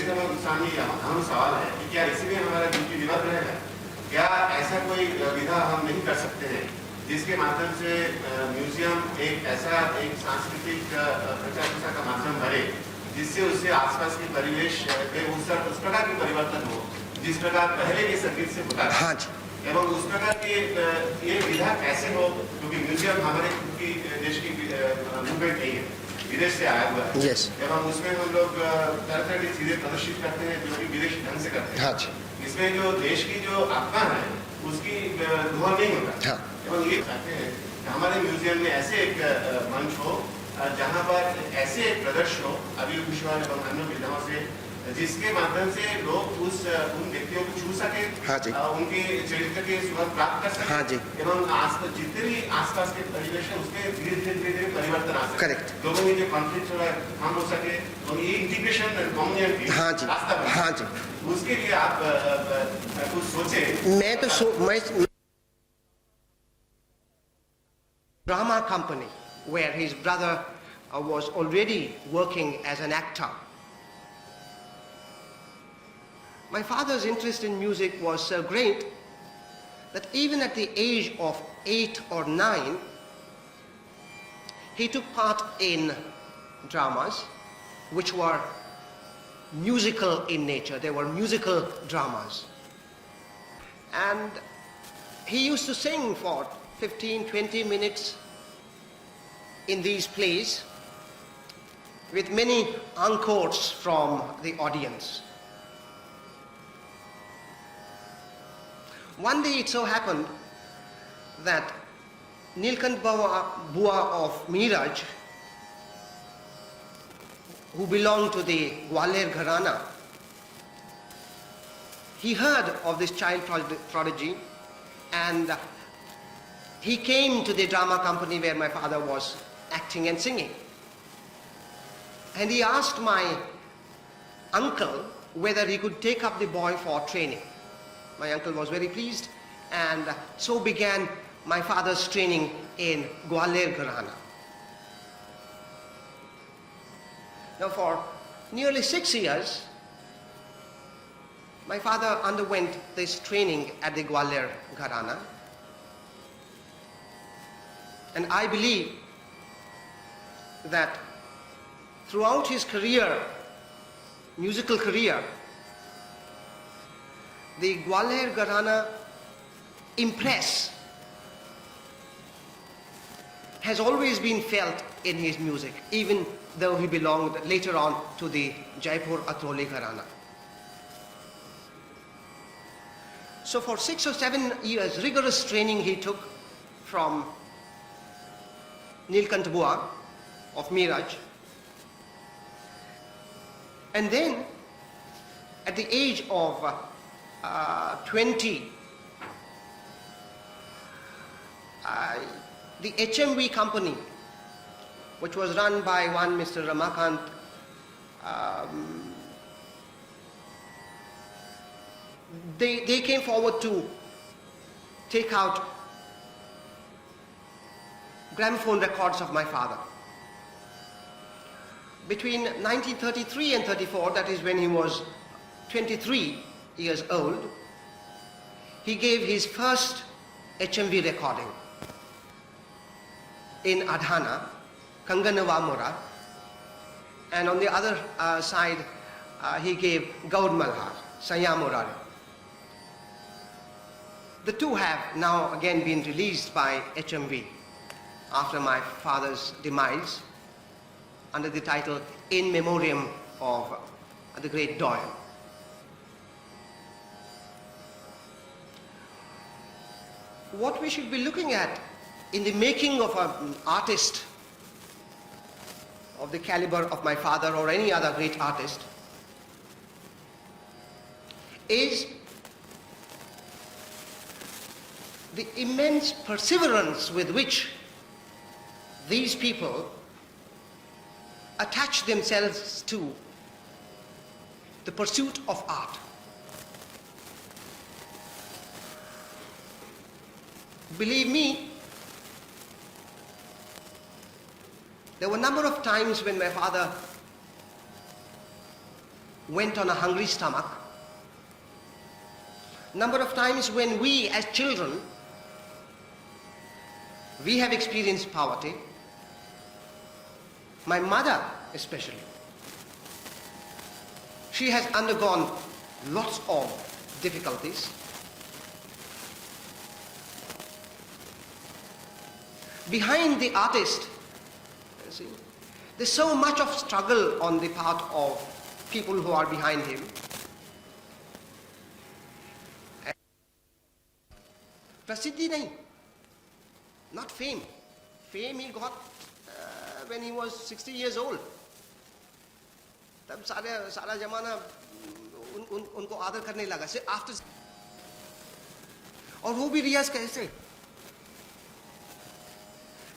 समय सामने अहम सवाल है कि क्या इसी में हमारा ड्यूटी विवाद रहेगा? क्या ऐसा कोई विधा हम नहीं कर सकते हैं जिसके माध्यम से म्यूजियम एक ऐसा एक सांस्कृतिक प्रचार प्रसार का माध्यम बने जिससे उससे आसपास के परिवेश में उस प्रकार की परिवर्तन हो जिस प्रकार पहले के संगीत से होता था। हाँ जी। एवं उस प्रकार की ये विधा कैसे हो, क्योंकि म्यूजियम हमारे की देश की मूवमेंट नहीं है, विदेश से आया हुआ है। Yes. एवं उसमें हम लोग तरह तरह की चीजें प्रदर्शित करते हैं जो कि विदेशी ढंग से करते हैं। हाँ जी। इसमें जो देश की जो आत्मा है उसकी धुआं नहीं होता। हाँ। एवं ये चाहते हैं कि हमारे म्यूजियम में ऐसे एक मंच हो जहाँ पर ऐसे एक प्रदर्शन हो अभी विश्वास एवं अन्य विधाओं से जिसके माध्यम से लोग उन व्यक्तियों को छू सके, हाँ जी। उनके चरित्र के सुगंध प्राप्त कर सके। हाँ जी। एवं जितने भी आसपास के परिवेश है उसके धीरे धीरे परिवर्तन आ सके। करेक्ट। लोगों में जो कॉन्फ्लिक्ट हो रहा है कम हो सके और ये इंटीग्रेशन एंड कम्युनिटी हाँ जी। रास्ता बने। हाँ जी। उसके लिए आप कुछ सोचे। मैं drama company where his brother was already working as an actor. My father's interest in music was so great that even at the age of 8 or 9, he took part in dramas which were musical in nature. They were musical dramas. And he used to sing for 15-20 minutes in these plays with many encores from the audience. One day it so happened that Nilkant Bua of Miraj, who belonged to the Gwalior Gharana, he heard of this child prodigy and he came to the drama company where my father was acting and singing. And he asked my uncle whether he could take up the boy for training. My uncle was very pleased, and so began my father's training in Gwalior Gharana. Now for nearly 6 years, my father underwent this training at the Gwalior Gharana. And I believe that throughout his career, musical career, the Gwalior Gharana impress has always been felt in his music, even though he belonged later on to the Jaipur Atroli Gharana. So for 6 or 7 years, rigorous training he took from Nilkant Bua of Miraj. And then, at the age of 20, the HMV company, which was run by one Mr. Ramakant, they came forward to take out gramophone records of my father. Between 1933 and 34, that is when he was 23 years old, he gave his first HMV recording in Adhana, Kanganava Mura, and on the other side he gave Gaud Malhar, Sanya Murari. The two have now again been released by HMV after my father's demise under the title In Memoriam of the Great Doyle. What we should be looking at in the making of an artist of the caliber of my father or any other great artist is the immense perseverance with which these people attach themselves to the pursuit of art. Believe me, there were a number of times when my father went on a hungry stomach. Number of times when we as children, we have experienced poverty. My mother especially, she has undergone lots of difficulties. Behind the artist, you see, there's so much of struggle on the part of people who are behind him. Prasiddhi nahi, not fame. Fame he got when he was 60 years old. तब सारा जमाना उनको आदर करने लगा से after, और वो भी रियाज कैसे?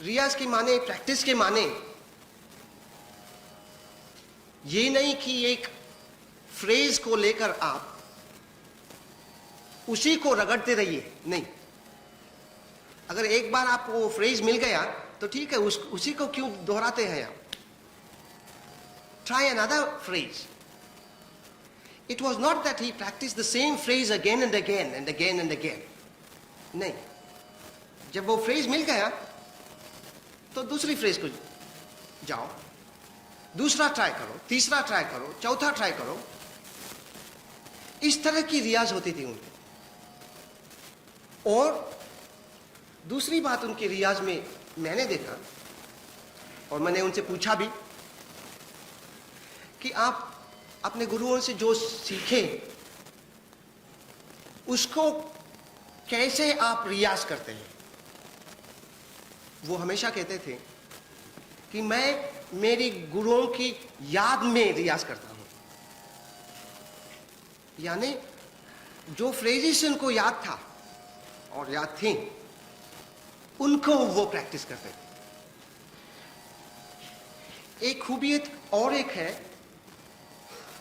रियाज के माने, प्रैक्टिस के माने ये नहीं कि एक फ्रेज को लेकर आप उसी को रगड़ते रहिए, नहीं। अगर एक बार आपको वो फ्रेज मिल गया तो ठीक है, उसी को क्यों दोहराते हैं आप? Try another phrase. It was not that he practiced the same phrase again and again and again and again. नहीं, जब वो phrase मिल गया तो दूसरी phrase को जाओ, दूसरा ट्राई करो, तीसरा ट्राई करो, चौथा ट्राई करो। इस तरह की रियाज होती थी उनकी। और दूसरी बात उनके रियाज में मैंने देखा, और मैंने उनसे पूछा भी कि आप अपने गुरुओं से जो सीखे उसको कैसे आप रियाज करते हैं? वो हमेशा कहते थे कि मैं मेरी गुरुओं की याद में रियाज करता हूं। यानी जो फ्रेजेस उनको याद था और याद थी, उनको वो प्रैक्टिस करते थे। एक खूबियत और एक है,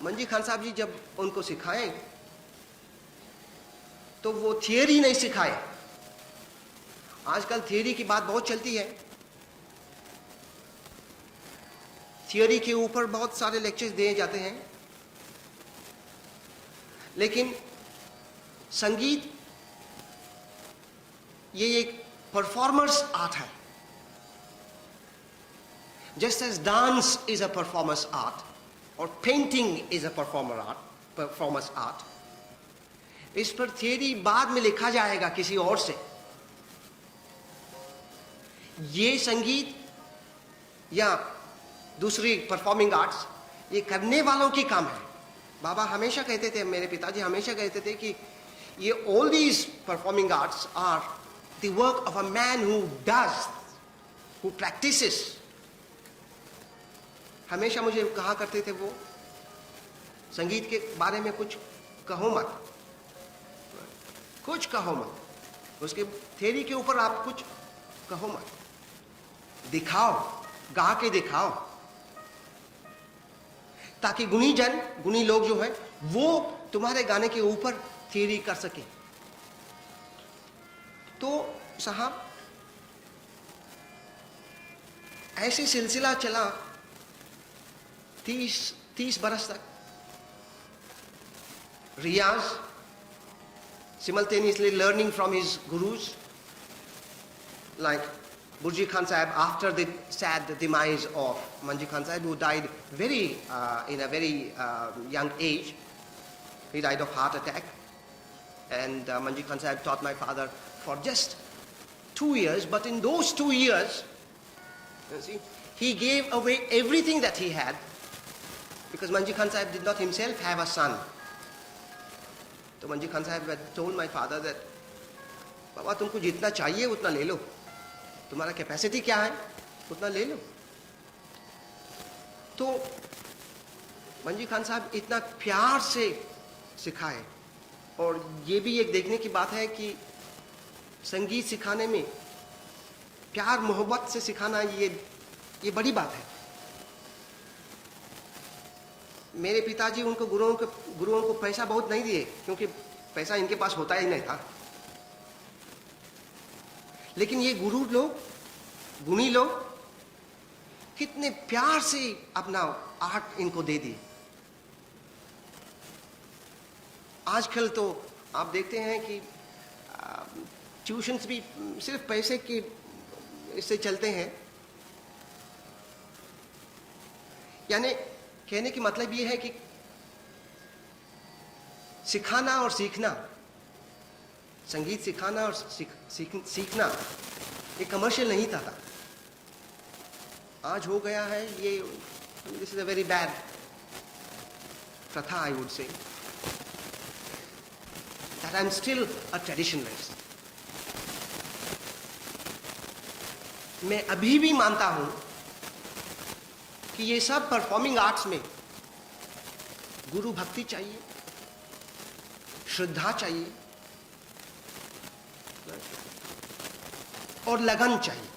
मंजी खान साहब जी जब उनको सिखाए तो वो थियरी नहीं सिखाए। आजकल थियरी की बात बहुत चलती है, थियरी के ऊपर बहुत सारे लेक्चर्स दिए जाते हैं, लेकिन संगीत ये एक परफॉर्मर्स आर्ट है। Just as dance is a performance art, or painting is a performance art, इस पर थियरी बाद में लिखा जाएगा किसी और से। ये संगीत या दूसरी परफॉर्मिंग आर्ट्स ये करने वालों की काम है। बाबा हमेशा कहते थे, मेरे पिताजी हमेशा कहते थे कि ये all these performing arts are the work of a man who does, who practices। हमेशा मुझे कहा करते थे वो, संगीत के बारे में कुछ कहो मत, कुछ कहो मत, उसके थ्योरी के ऊपर आप कुछ कहो मत, दिखाओ, गा के दिखाओ, ताकि गुणी लोग जो है वो तुम्हारे गाने के ऊपर थ्योरी कर सके। तो साहब ऐसे सिलसिला चला 30 बरस तक। Riyaz, simultaneously learning from his gurus, like Burji Khan Sahib, after the sad demise of Manji Khan Sahib, who died in a very young age. He died of heart attack. And Manji Khan Sahib taught my father for just 2 years, but in those 2 years, you see, he gave away everything that he had, because Manji Khan Sahib did not himself have a son. So Manji Khan Sahib had told my father that, बाबा तुमको जितना चाहिए उतना ले लो, तुम्हारा capacity क्या है उतना ले लो। तो मंजी खान साहब इतना प्यार से सिखाए, और ये भी एक देखने की बात है कि संगीत सिखाने में प्यार मोहब्बत से सिखाना ये बड़ी बात है। मेरे पिताजी उनको गुरुओं को पैसा बहुत नहीं दिए, क्योंकि पैसा इनके पास होता ही नहीं था, लेकिन ये गुरु लोग, गुणी लोग कितने प्यार से अपना आर्ट इनको दे दिए। आजकल तो आप देखते हैं कि ट्यूशन्स भी सिर्फ पैसे के इससे चलते हैं। यानी कहने की मतलब ये है कि सिखाना और सीखना, संगीत सिखाना और सीखना एक कमर्शियल नहीं था। आज हो गया है ये। This is a very bad प्रथा, I would say that I am still a traditionalist. मैं अभी भी मानता हूं कि ये सब परफॉर्मिंग आर्ट्स में गुरु भक्ति चाहिए, श्रद्धा चाहिए और लगन चाहिए,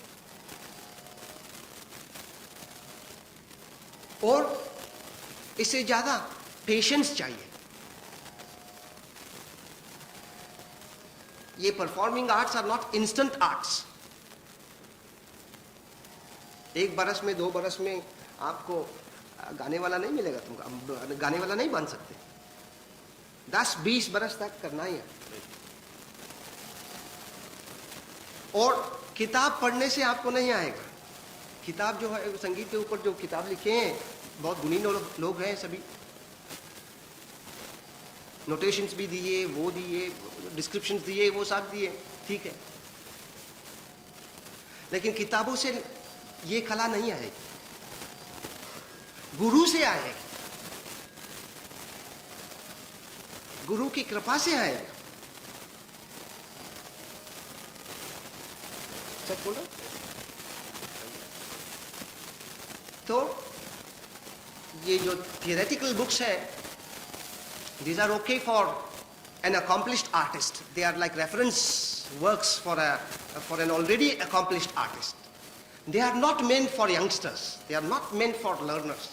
और इससे ज्यादा पेशेंस चाहिए। ये performing arts are not instant arts. एक बरस में, 2 बरस में आपको गाने वाला नहीं मिलेगा, तुम गाने वाला नहीं बन सकते। 10-20 बरस तक करना ही है। और किताब पढ़ने से आपको नहीं आएगा। किताब जो है, संगीत के ऊपर जो किताब लिखे हैं, बहुत गुणी लोग हैं, सभी नोटेशंस भी दिए, वो दिए, डिस्क्रिप्शंस दिए, वो सब दिए, ठीक है। लेकिन किताबों से ये कला नहीं आएगी, गुरु से आएगी, गुरु की कृपा से आएगा। सच बोलो तो ये जो थियोरेटिकल बुक्स है, these are okay for an accomplished artist. They are like reference works for an already accomplished artist. They are not meant for youngsters. They are not meant for learners.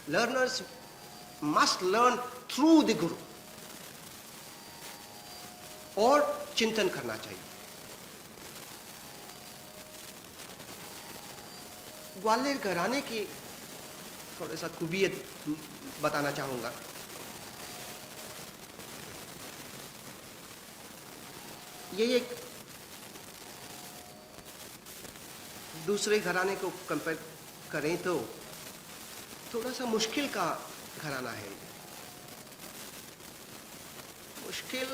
Learners must learn through the Guru. और चिंतन करना चाहिए। ग्वालियर घराने की थोड़ा सा खूबियत बताना चाहूंगा। ये एक दूसरे घराने को कंपेयर करें तो थोड़ा सा मुश्किल का घराना है। मुश्किल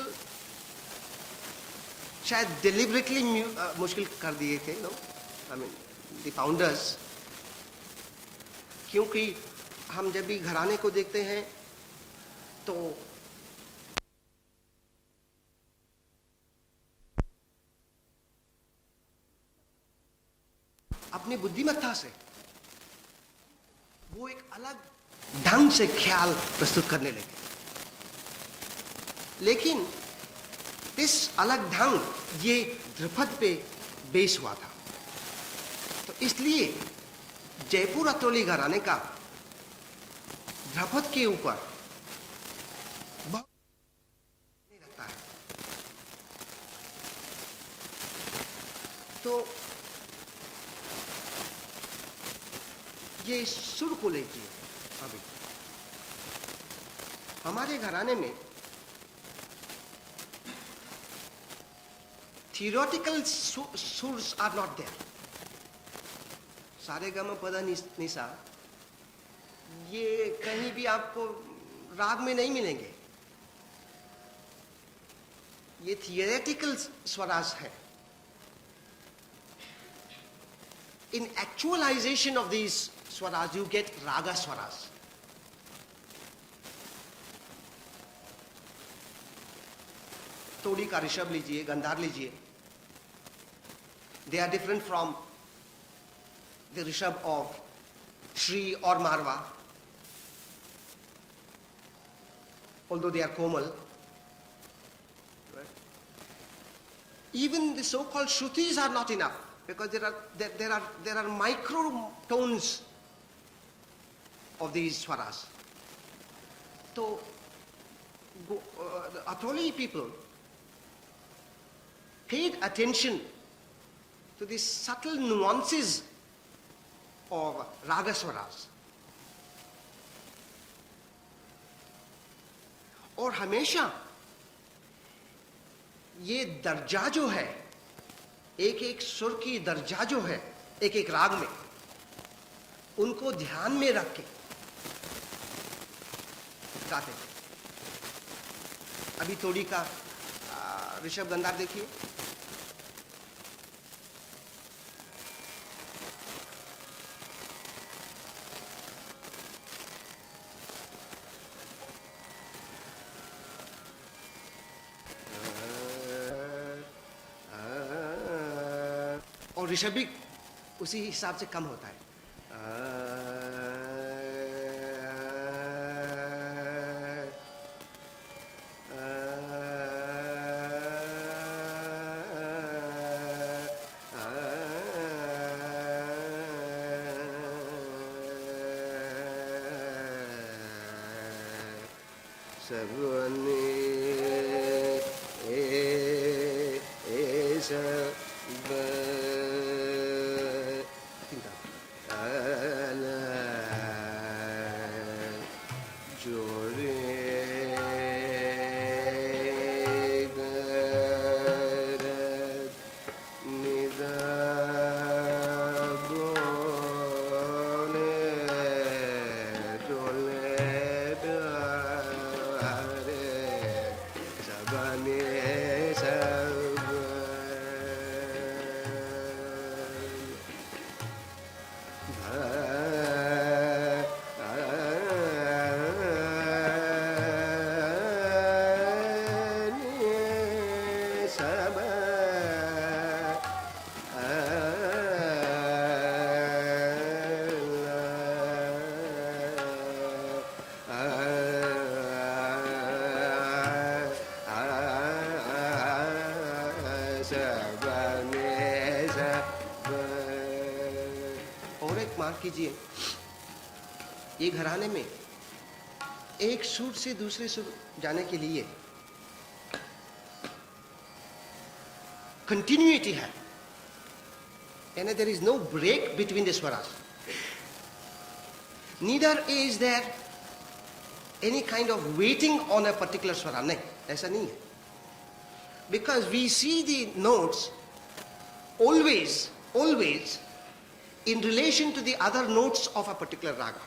शायद डिलिबरेटली मुश्किल कर दिए थे लोग, आई मीन द फाउंडर्स, क्योंकि हम जब भी घराने को देखते हैं तो अपनी बुद्धिमत्ता से वो एक अलग ढंग से ख्याल प्रस्तुत करने लगे। लेकिन इस अलग ढंग ये ध्रुपद पे बेस हुआ था, तो इसलिए जयपुर अतरोली घराने का ध्रुपद के ऊपर बहुत रहता है। तो ये सुर को लेके अभी हमारे घराने में थियोरेटिकल सुर्स आर नॉट देयर। सारे गम पदा निसा ये कहीं भी आपको राग में नहीं मिलेंगे। ये थियोरेटिकल स्वराज है। In actualization of these swaras, you get raga swaras. तोड़ी का ऋषभ लीजिए, गंधार लीजिए, they are different from the rishabh of Shri or Marwa, although they are komal. Right? Even the so-called shrutis are not enough, because there are micro tones of these swaras. So the Atroli people paid attention to the subtle nuances of raga swaras. और हमेशा ये दर्जा जो है, एक एक सुर की दर्जा जो है एक एक राग में, उनको ध्यान में रख के गाते हैं। अभी तोड़ी का ऋषभ गंधार देखिए। और ऋषभ भी उसी हिसाब से कम होता है। और एक मार्क कीजिए, ये घराने में एक सुर से दूसरे सुर जाने के लिए कंटिन्यूटी है, यानी there is no break between the swaras, neither is there any kind of waiting on a particular swara, नहीं, ऐसा नहीं है, because we see the notes always in relation to the other notes of a particular raga.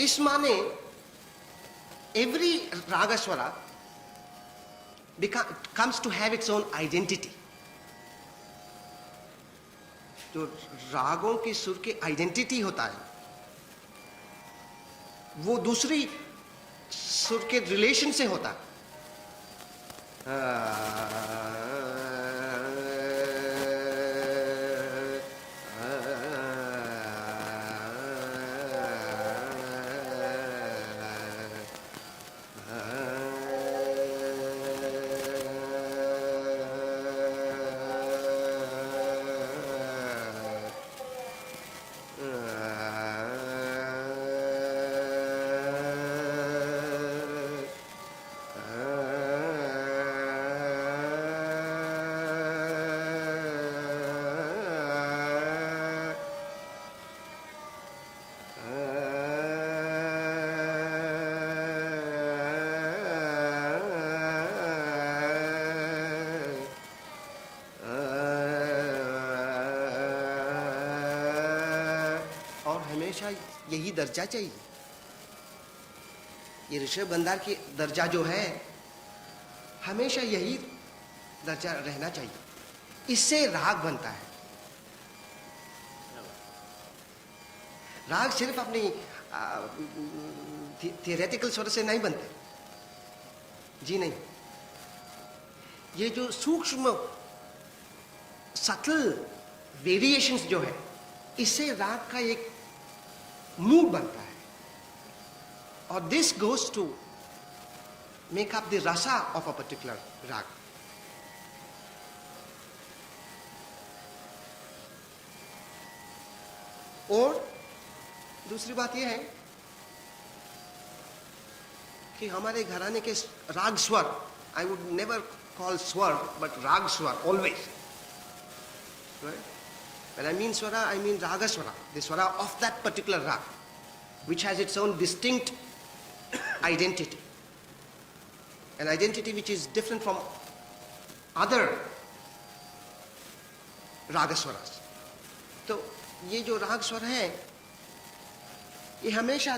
इस माने every raga swara comes to have its own identity. जो रागों के सुर के आइडेंटिटी होता है, वो दूसरी सुर के रिलेशन से होता है। हमेशा यही दर्जा चाहिए, ये ऋषभ गंधार की दर्जा जो है हमेशा यही दर्जा रहना चाहिए, इससे राग बनता है। राग सिर्फ अपनी थियोरेटिकल स्वर से नहीं बनते, जी नहीं, ये जो सूक्ष्म सटल वेरिएशंस जो है, इससे राग का एक मूड बनता है, और this goes to make up the rasa of a particular raga. और दूसरी बात यह है कि हमारे घराने के राग स्वर, आई वुड नेवर कॉल स्वर बट राग स्वर always, right? When I mean swara, I mean raga swara, the swara of that particular rag, which has its own distinct identity. An identity which is different from other रागस्वरास. तो ये जो राग स्वर हैं, ये हमेशा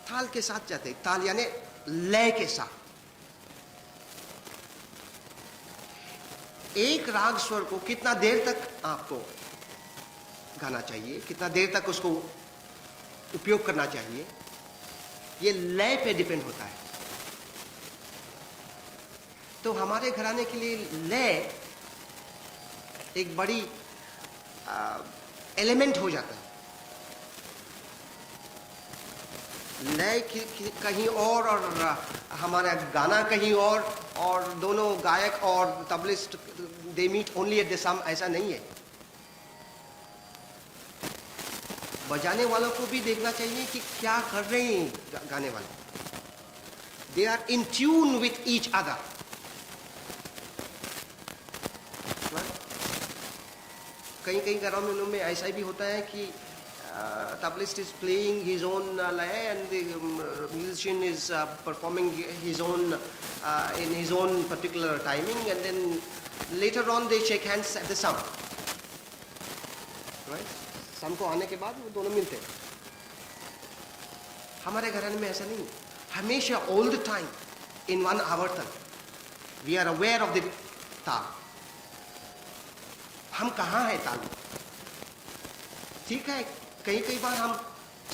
ताल के साथ जाते हैं. ताल यानी लय के साथ. एक राग स्वर को कितना देर तक आपको गाना चाहिए, कितना देर तक उसको उपयोग करना चाहिए, ये लय पे डिपेंड होता है. तो हमारे घराने के लिए लय एक बड़ी एलिमेंट हो जाता है. लय कहीं और हमारा गाना कहीं और दोनों गायक और तबलिस्ट they meet only at the sam, ऐसा नहीं है. बजाने वालों को भी देखना चाहिए कि क्या कर रहे हैं गाने वाले. They are in tune with each other. कई घरों में ऐसा भी होता है कि tableist is playing his own lay and the musician is performing his own in his own particular timing, and then later on they shake hands at the sum. Right? Sum को आने के बाद वो दोनों मिलते हैं. हमारे घराने में ऐसा नहीं. हमेशा all the time in one avartan we are aware of the ताल. हम कहाँ हैं ताल में. ठीक है, कई बार हम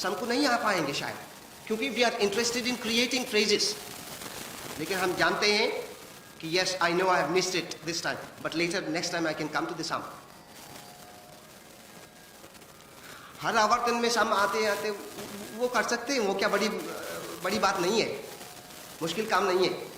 सम को नहीं आ पाएंगे शायद, क्योंकि we are interested in creating phrases. लेकिन हम जानते हैं कि yes I know I have missed it this time, but later next time I can come to the sam. हर आवर्तन में सम आते आते वो कर सकते हैं. वो क्या बड़ी बात नहीं है, मुश्किल काम नहीं है.